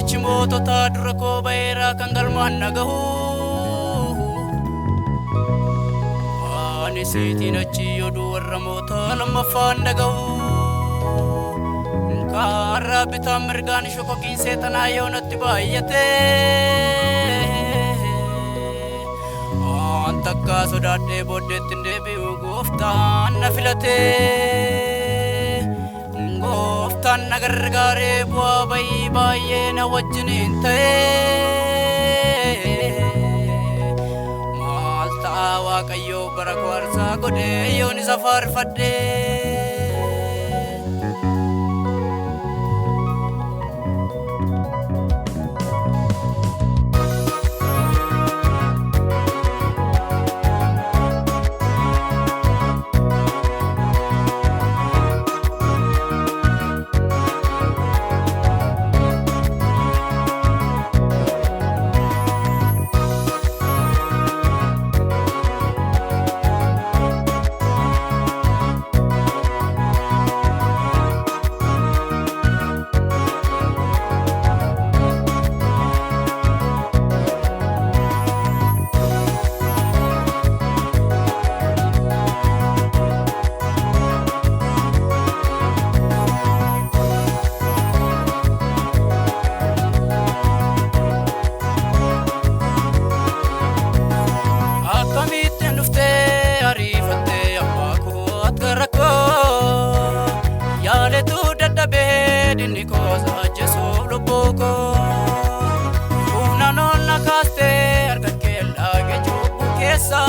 Rajichi mootota dura koo ba'eera kan galmaan nagahu ani seetiin achi oduu warra moota lammaffaan nagahu kaarra bitaan mirgaan shokokiin seexanaa yoo natti baay'ate an takka sodaadhee booddeetti hin deebi'u gooftaan na filate gooftaan na gargaaree bu'aa bayii baay'ee na wajjiniin ta'e maal ta'a waaqayyoo bara koo aarsaa godhee yoon isa faarfadhee Dini cosa Gesù lo poco una nonna caste arca che la che giù che sa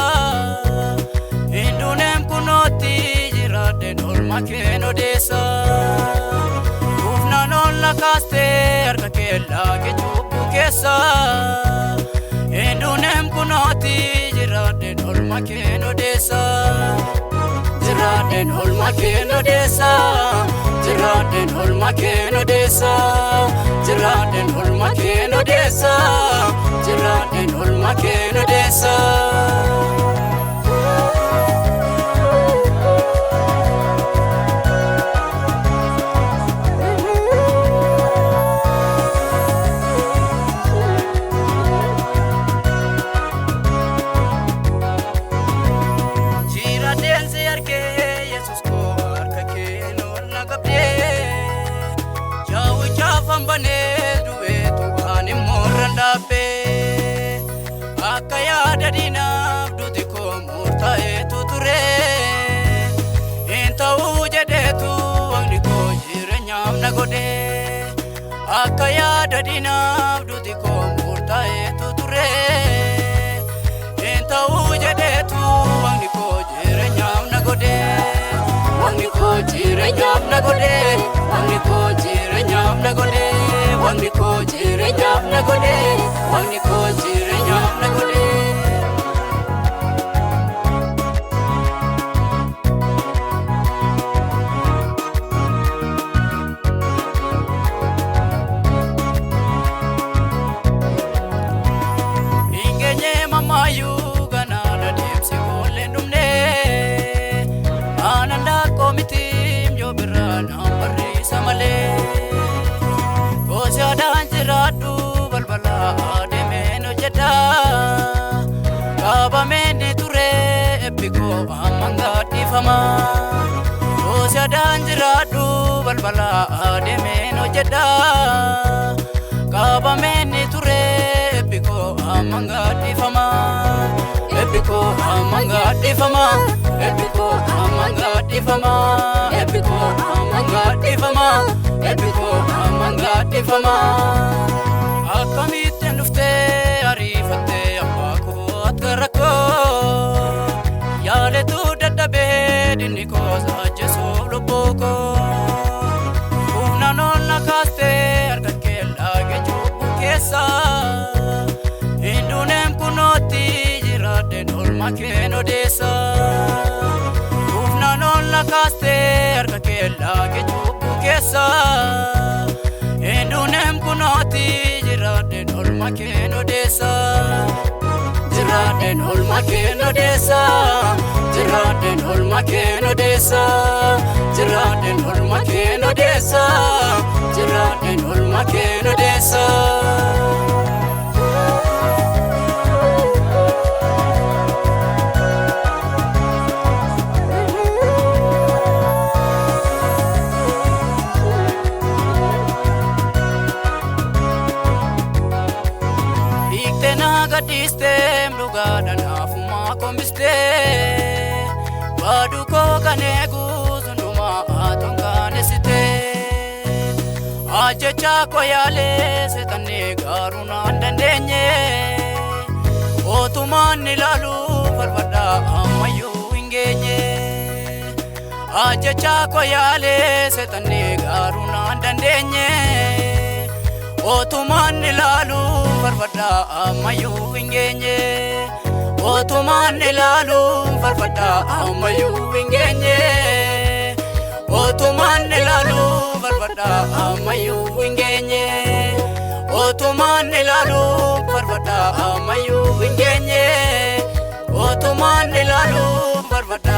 indunem kunoti girade norma che no desa una nonna caste arca che la che giù che sa indunem kunoti girade norma che no desa girade norma che no desa Jiraden holma keno desa Jiraden holma keno desa Jiraden holma keno desa Jiraden se arke Yesus ko arka keno Fambane duwe tu ani moranda pe akaya dadina duti ko murta etu ture enta ujade tu angni ko jirenyam nagode akaya dadina duti ko murta etu ture enta ujade tu angni ko jirenyam nagode angni ko jirenyam nagode angni ko jirenyam nagode Wangni ko jirenyam nagode Wangni ko jirenyam nagode Ingenye mamayu ganana demsi kolendumne Ananda komitim jo birana ambarri samale Jadan jiradu balbala ademeno jada Kaba meni ture epiko amanga tifama Jadan jiradu balbala ademeno jada Kaba meni ture epiko amanga tifama Epiko amanga tifama Epiko amanga tifama Epiko amanga tifama Epiko amanga tifama Akkamitten dhufte ariifatte amma koo atgarako yaaletu dadhabee dinni koosa Jesuuf lubbuu koo humna nonna kaaste harka keellaa geejjubbu keessa hinduuneem kunootti jiraadden olma keen odeessa humna nonna kaaste harka keellaa geejjubbu keessa hinduuneem kunootti jiraadden olma keen odeessa jiraadden olma keen odeessa jiraadden olma keen odeessa jiraadden olma keen odeessa jiraadden olma keen odeessa keessa. Gadiste mlugada na fuma kombiste Badu ko kanegu zunduma atongane site Aje chako yale setane garuna andandenye Otumani lalu farfada amayu ingenye Aje chako yale setane garuna andandenye Otumani lalu farfada amayu ingenye Otumani lalu farfada amayu ingenye Otumani lalu farfada amayu ingenye Otumani lalu farfada amayu ingenye Otumani lalu farfada